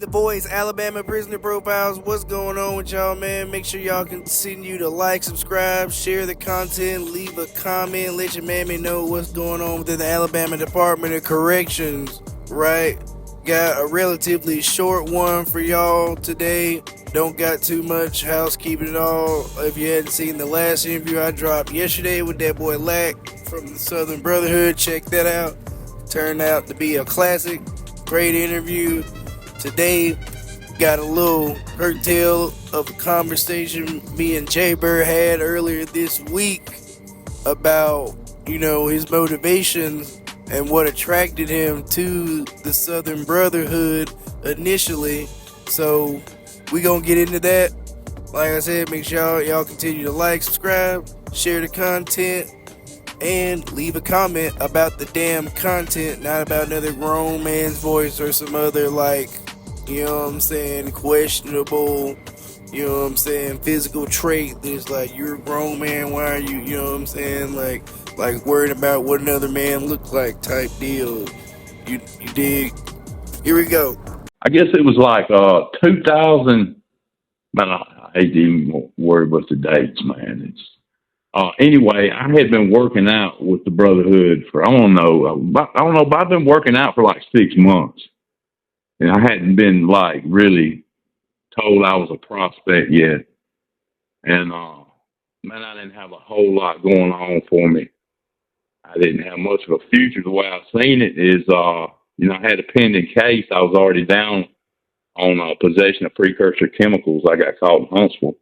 the boys, Alabama Prisoner Profiles. What's going on with y'all, man? Make sure y'all continue to like, subscribe, share the content, leave a comment, let your mammy know what's going on within the Alabama Department of Corrections, right? Got a relatively short one for y'all today. Don't got too much housekeeping at all. If you hadn't seen the last interview I dropped yesterday with that boy Lack from the Southern Brotherhood, check that out. Turned out to be a classic. Great interview. Today, got a little curtail of a conversation me and Jaybird had earlier this week about, his motivations and what attracted him to the Southern Brotherhood initially. So, we gonna get into that. Like I said, make sure y'all continue to like, subscribe, share the content, and leave a comment about the damn content, not about another grown man's voice or some other, questionable, physical trait that's like, you're a grown man, why are you, like worried about what another man looks like type deal. You dig? Here we go. I guess it was like 2000, man, I hate to even worry about the dates, man. Anyway, I had been working out with the Brotherhood for, I don't know, but I've been working out for like 6 months. And I hadn't been like really told I was a prospect yet. And, man, I didn't have a whole lot going on for me. I didn't have much of a future. The way I've seen it is, I had a pending case. I was already down on possession of precursor chemicals. I got caught in Huntsville.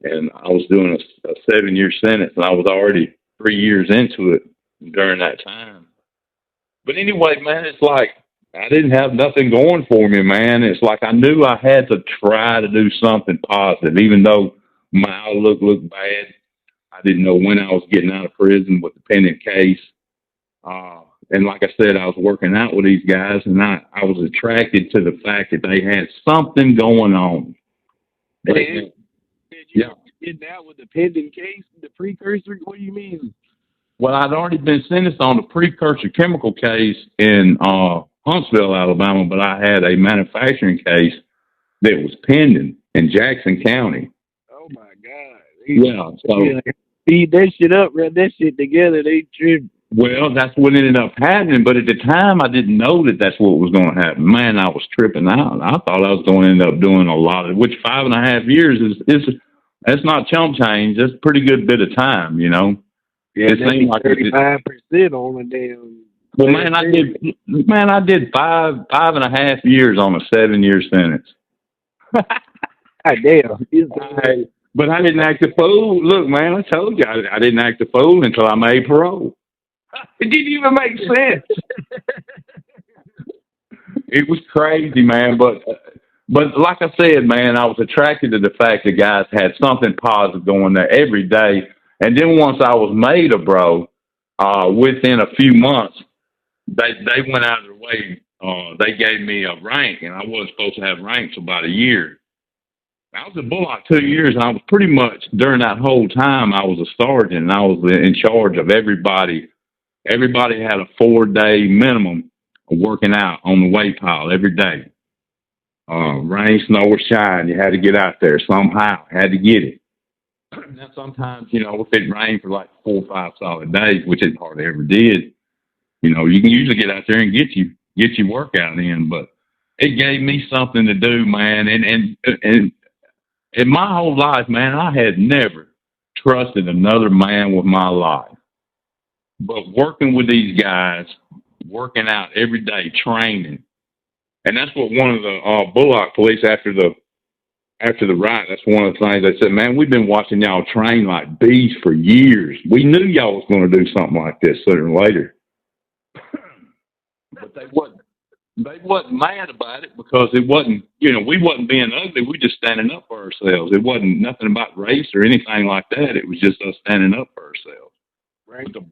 And I was doing a 7-year sentence, and I was already 3 years into it during that time. But anyway, man, it's like I didn't have nothing going for me, man. It's like I knew I had to try to do something positive, even though my outlook looked bad. I didn't know when I was getting out of prison with the pending case. And like I said, I was working out with these guys, and I was attracted to the fact that they had something going on. Yeah. Getting out with the pending case, the precursor? What do you mean? Well, I'd already been sentenced on the precursor chemical case in Huntsville, Alabama, but I had a manufacturing case that was pending in Jackson County. Oh, my God. Yeah. So, feed that shit up, run that shit together. They trip. Well, that's what ended up happening. But at the time, I didn't know that that's what was going to happen. Man, I was tripping out. I thought I was going to end up doing a lot of, which 5.5 years that's not chump change. That's a pretty good bit of time, Yeah, it seemed like 35% on the damn. Well, man, I did 5.5 years on a 7-year sentence. God damn. But I didn't act a fool. Look, man, I told you I didn't act a fool until I made parole. It didn't even make sense. It was crazy, man. But like I said, man, I was attracted to the fact that guys had something positive going there every day. And then once I was made a bro, within a few months, they went out of their way. They gave me a rank, and I wasn't supposed to have ranks for about a year. I was at Bullock 2 years, and I was pretty much, during that whole time, I was a sergeant, and I was in charge of everybody. Everybody had a 4-day minimum of working out on the weight pile every day. Rain, snow, or shine, you had to get out there somehow. Had to get it. Now, sometimes, if it rained for like 4 or 5 solid days, which it hardly ever did, you can usually get out there and get your workout in. But it gave me something to do, man. And in my whole life, man, I had never trusted another man with my life. But working with these guys, working out every day, training, and that's what one of the Bullock police after the riot, that's one of the things they said, man, we've been watching y'all train like bees for years. We knew y'all was going to do something like this sooner or later. But they wasn't mad about it because it wasn't, we wasn't being ugly. We just standing up for ourselves. It wasn't nothing about race or anything like that. It was just us standing up for ourselves. Right. But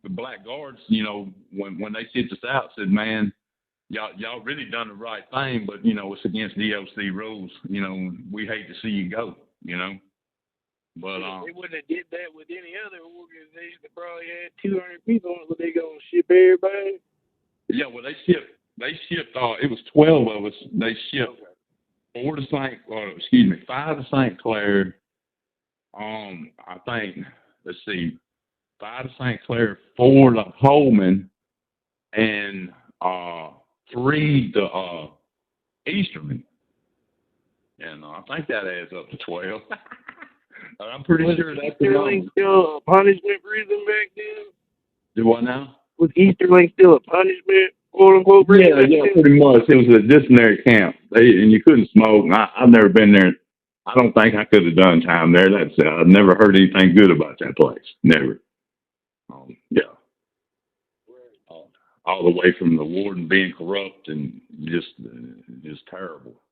the black guards, when they sent us out, said, man, y'all really done the right thing, but, it's against DOC rules. We hate to see you go, But they wouldn't have did that with any other organization that probably had 200 people on it, but they gonna ship everybody. Yeah, well, they shipped they shipped. It was 12 of us. They shipped 5 to St. Clair. I think. Let's see, 5 to St. Clair, 4 to Holman, and 3 to Easterly. And I think that adds up to 12. I'm pretty sure that's the Easterling number. still a punishment prison back then? Do what now? Was Easterling still a punishment, quote unquote, prison? Yeah, pretty much. It was a disciplinary camp, and you couldn't smoke. And I've never been there. I don't think I could have done time there. I've never heard anything good about that place. Never. Yeah. All the way from the warden being corrupt and just terrible.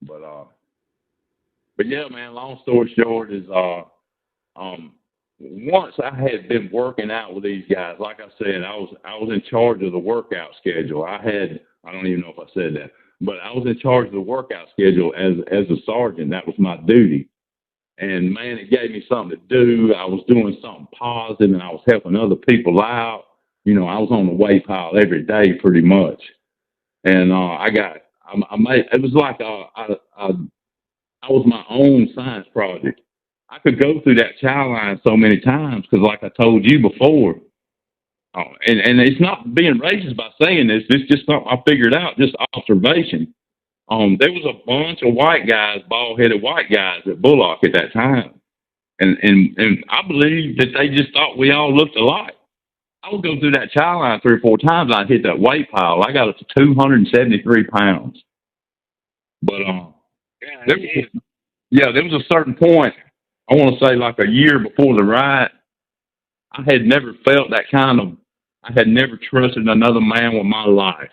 But yeah, man. Long story short is once I had been working out with these guys, like I said, I was in charge of the workout schedule. I don't even know if I said that, but I was in charge of the workout schedule as a sergeant. That was my duty. And man, it gave me something to do. I was doing something positive, and I was helping other people out. You know, I was on the weight pile every day, pretty much. And it was like I was my own science project. I could go through that child line so many times because, like I told you before, and it's not being racist by saying this. It's just something I figured out, just observation. There was a bunch of white guys, bald-headed white guys at Bullock at that time, and I believe that they just thought we all looked alike. I would go through that child line 3 or 4 times, and I'd hit that weight pile. I got up to 273 pounds. But there was a certain point. I want to say like a year before the riot, I had never felt that I had never trusted another man with my life.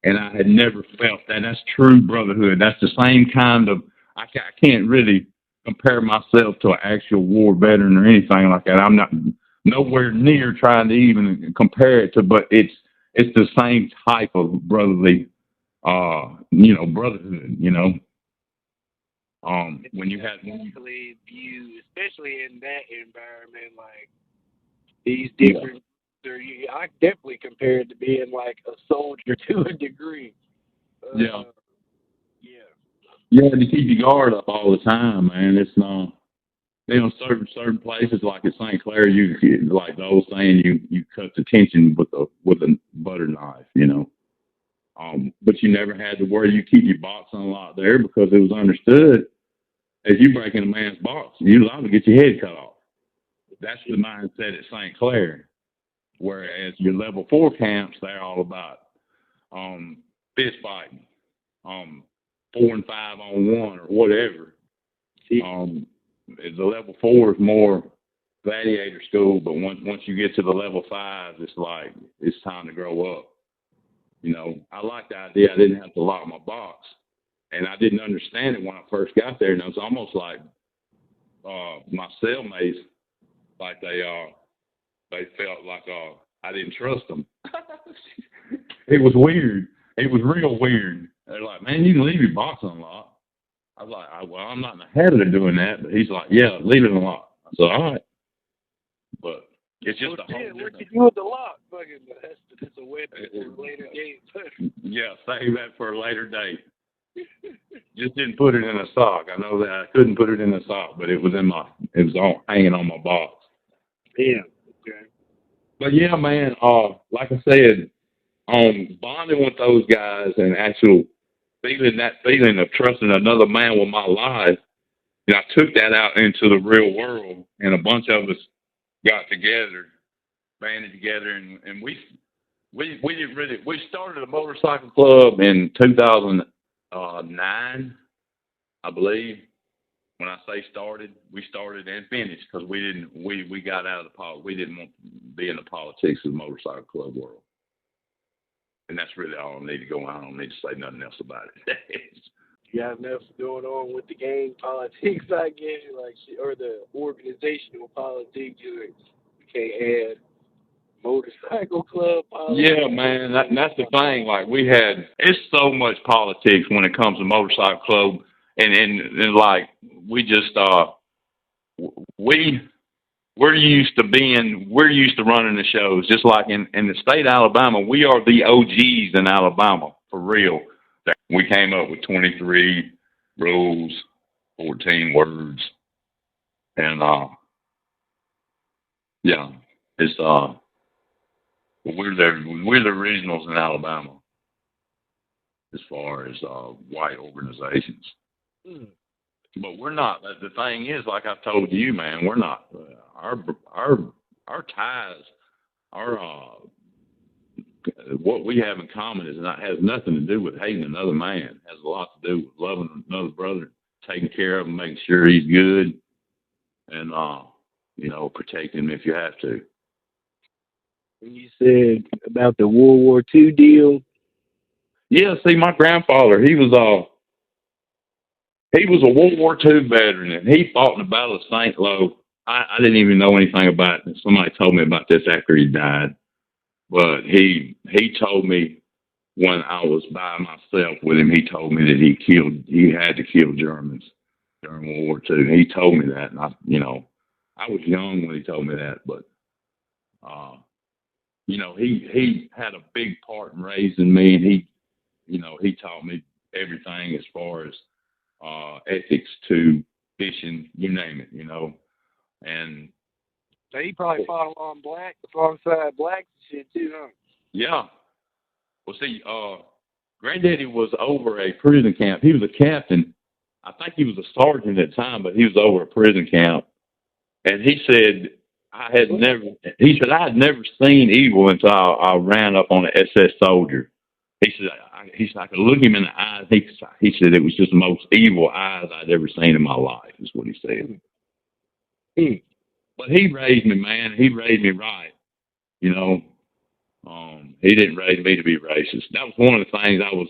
And I had never felt that. That's true brotherhood. That's the same kind of, I can't really compare myself to an actual war veteran or anything like that. I'm not nowhere near trying to even compare it to, but it's the same type of brotherly, brotherhood, when you had especially in that environment, like these different. I definitely compare it to being like a soldier to a degree. Yeah, to keep your guard up all the time, man. It's not. Certain places like at St. Clair, you like the old saying, you cut the tension with a butter knife, But you never had to worry. You keep your box unlocked there because it was understood. As you break in a man's box, you're liable to get your head cut off. That's the mindset at St. Clair. Whereas your level 4 camps, they're all about fist fighting, 4 and 5 on 1 or whatever. The level 4 is more gladiator school, but once you get to the level 5, it's like it's time to grow up. I like the idea I didn't have to lock my box, and I didn't understand it when I first got there. And it was almost like my cellmates, like they felt like I didn't trust them. It was weird. It was real weird. They're like, man, you can leave your box unlocked. I was like, well, I'm not in the habit of doing that. But he's like, yeah, leave it unlocked. I said, all right. But it's just a whole what you do with the lock? That's a weapon for a later date. Yeah, save that for a later date. Just didn't put it in a sock. I know that I couldn't put it in a sock, but it was all hanging on my box. Yeah. Okay. But yeah, man, like I said, bonding with those guys and actual feeling of trusting another man with my life, I took that out into the real world, and a bunch of us got together, banded together, and we started a motorcycle club in 2009, I believe. When I say started, we started and finished because we got out of we didn't want to be in the politics of the motorcycle club world. And that's really all I need to go on. I don't need to say nothing else about it. You got enough going on with the gang politics, I guess, or the organizational politics. You can't add motorcycle club politics. Yeah, man, that's the thing. Like it's so much politics when it comes to motorcycle club, and like we just we we're used to running the shows, just like in the state of Alabama. We are the OGs in Alabama, for real. We came up with 23 rules, 14 words, and yeah, it's we're the originals in Alabama as far as white organizations. Mm. But we're not. The thing is, like I've told you, man, we're not. Our ties, our what we have in common has nothing to do with hating another man. It has a lot to do with loving another brother, taking care of him, making sure he's good, and protecting him if you have to. When you said about the World War II deal. Yeah, see, my grandfather, he was a World War II veteran, and he fought in the Battle of St. Lo. I didn't even know anything about it. Somebody told me about this after he died. But he told me when I was by myself with him, he told me that he had to kill Germans during World War II. He told me that, and I was young when he told me that, but he had a big part in raising me, and he taught me everything as far as ethics to fishing, you name it, and So he probably fought alongside blacks and shit too, huh? yeah. Well, see, Granddaddy was over a prison camp. He was a captain. I think he was a sergeant at the time, but he was over a prison camp. And he said I had never seen evil until I ran up on an SS soldier. He said I could look him in the eyes. He said it was just the most evil eyes I'd ever seen in my life, is what he said. Mm. But he raised me, man. He raised me right. He didn't raise me to be racist. That was one of the things I was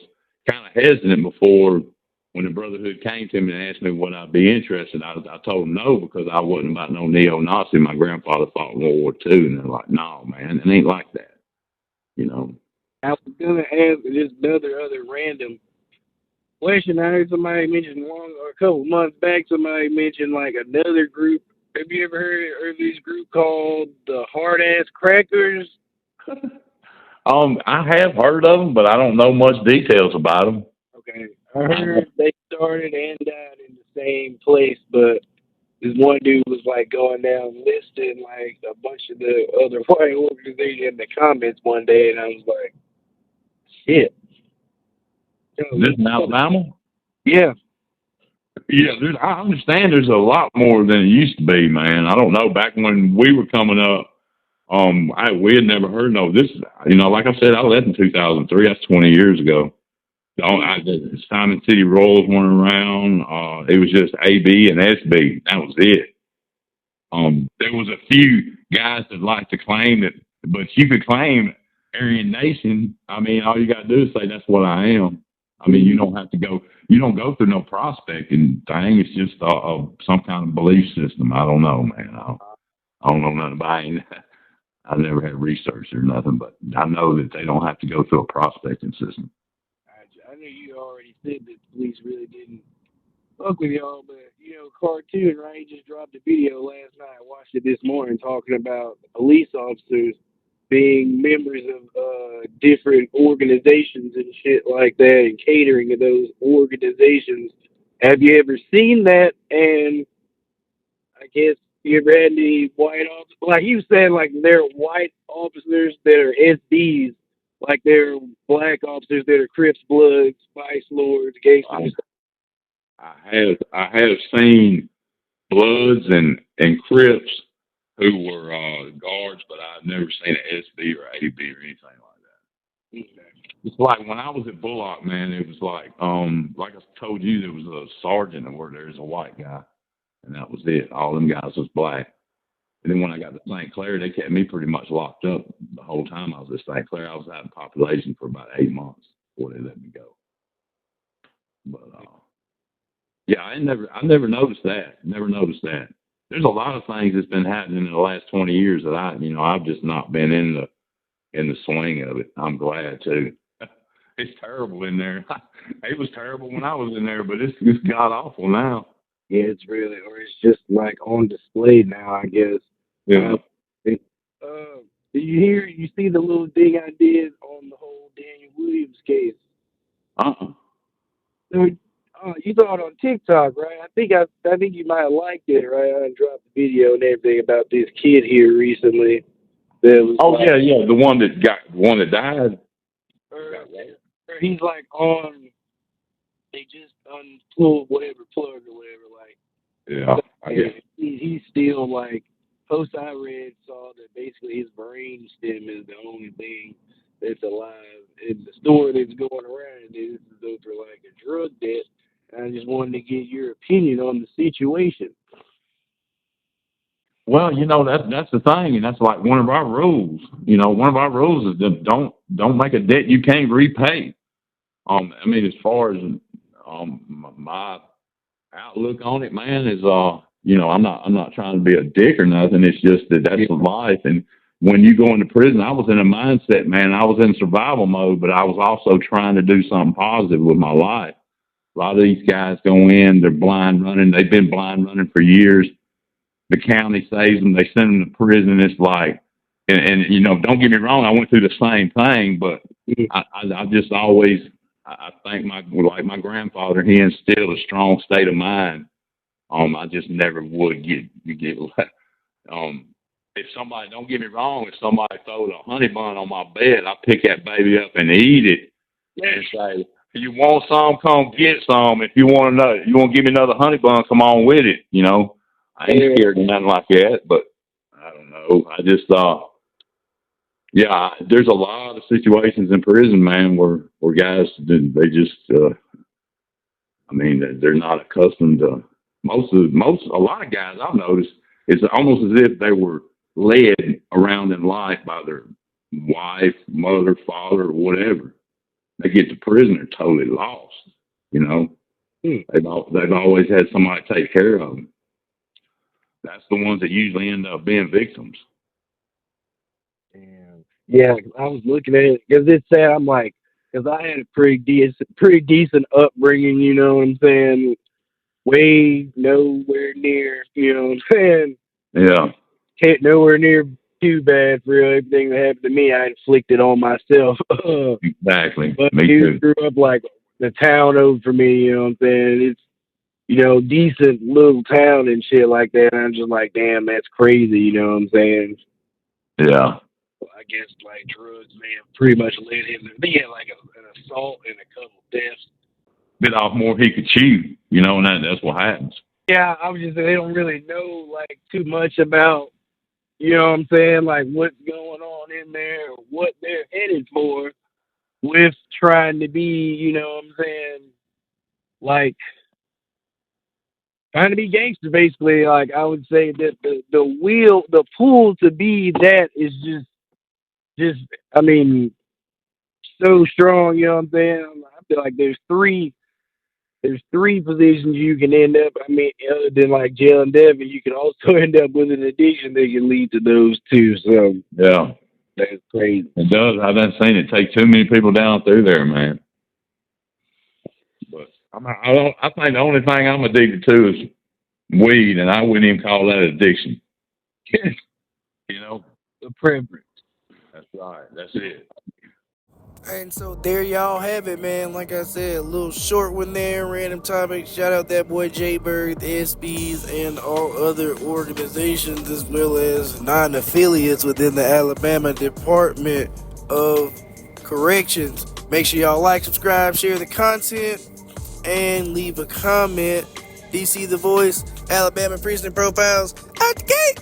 kind of hesitant before when the Brotherhood came to me and asked me would I be interested. I told them no, because I wasn't about no neo-Nazi. My grandfather fought in World War II, and they're like, no, man, it ain't like that. I was gonna ask just other random question. I heard somebody mention a couple months back. Somebody mentioned like another group. Have you ever heard of this group called the Hard Ass Crackers? I have heard of them, but I don't know much details about them. Okay, I heard they started and died in the same place, but this one dude was like going down listing like a bunch of the other white organizations in the comments one day, and I was like, shit. This in Alabama? Yeah. Yeah, I understand there's a lot more than it used to be, man. I don't know. Back when we were coming up, we had never heard of this. Like I said, I left in 2003. That's 20 years ago. Simon City Royals weren't around. It was just AB and SB. That was it. There was a few guys that liked to claim it, but you could claim Aryan Nation. I mean, all you got to do is say that's what I am. I mean, you don't have to go. You don't go through no prospecting thing. It's just some kind of belief system. I don't know, man. I don't know nothing about it. I never had research or nothing, but I know that they don't have to go through a prospecting system. I knew you already said that the police really didn't fuck with y'all, but cartoon, right? He just dropped a video last night. I watched it this morning talking about police officers being members of different organizations and shit like that, and catering to those organizations. Have you ever seen that? And I guess you ever had any white officers? Like he was saying, like there are white officers that are SBs, like there are black officers that are Crips, Bloods, Spice Lords, gangsters. I have seen Bloods and Crips who were guards, but I've never seen an SB or AB or anything like that. Okay. It's like when I was at Bullock, man, it was like I told you, there was a sergeant that worked there as a white guy, and that was it. All them guys was black. And then when I got to St. Clair, they kept me pretty much locked up the whole time I was at St. Clair. I was out in population for about 8 months before they let me go. But yeah, I never noticed that. Never noticed that. There's a lot of things that's been happening in the last 20 years that I've just not been in the swing of it. I'm glad too. It's terrible in there. It was terrible when I was in there, but it's god awful now. Yeah, it's really, or it's just like on display now, I guess. Yeah. Did you see the little thing I did on the whole Daniel Williams case? So, you saw it on TikTok, right? I think you might have liked it, right? I dropped the video and everything about this kid here recently. That was yeah, the one that died. He's like on. They just unplugged whatever plug or whatever. Like, yeah, I guess. He's still like. Post I read saw that basically his brain stem is the only thing that's alive. And the story that's going around is over like a drug debt. And I just wanted to get your opinion on the situation. Well, that's the thing, and that's like one of our rules. One of our rules is that don't make a debt you can't repay. I mean, as far as my outlook on it, man, is I'm not trying to be a dick or nothing. It's just that's life. And when you go into prison, I was in a mindset, man. I was in survival mode, but I was also trying to do something positive with my life. A lot of these guys go in, they're blind running. They've been blind running for years. The county saves them. They send them to prison. It's like, and don't get me wrong. I went through the same thing, but I just always, I think like my grandfather, he instilled a strong state of mind. I just never would get if somebody, don't get me wrong, if somebody throws a honey bun on my bed, I pick that baby up and eat it and say, you want some, come get some. If you want to give me another honey bun, come on with it. I ain't scared of nothing like that, but I don't know. I just thought, there's a lot of situations in prison, man, where guys, they just, they're not accustomed to. A lot of guys I've noticed, it's almost as if they were led around in life by their wife, mother, father, or whatever. They get to prison, they're totally lost. They've always had somebody take care of them. That's the ones that usually end up being victims. Damn. Yeah, I was looking at it because it said because I had a pretty decent upbringing. You know what I'm saying? Way nowhere near, you know what I'm saying? Yeah. Can't nowhere near too bad for everything that happened to me. I inflicted on myself. Exactly. But Me you too. grew up like the town over for me, you know what I'm saying? It's, decent little town and shit like that. And I'm just like, damn, that's crazy, you know what I'm saying? Yeah. I guess like drugs may have pretty much led him to be like an assault and a couple deaths. Bit off more he could chew, and that's what happens. Yeah, I was just saying they don't really know like too much about, you know what I'm saying, like what's going on in there, or what they're headed for with trying to be, you know what I'm saying, like trying to be gangster basically. Like I would say that the pull to be that is just so strong, you know what I'm saying? I feel like there's three positions you can end up. Other than like jail and death, you can also end up with an addiction that can lead to those two. So yeah, that's crazy. It does. I've been seeing it take too many people down through there, man. But I think the only thing I'm addicted to is weed, and I wouldn't even call that addiction. The preference. That's right. That's it. And so there y'all have it, man. Like I said, a little short one there, random topic. Shout out that boy JaybirdSBs and all other organizations as well as non-affiliates within the Alabama Department of Corrections. Make sure y'all like, subscribe, share the content, and leave a comment. DC the Voice, Alabama Prisoner Profiles, out the gate.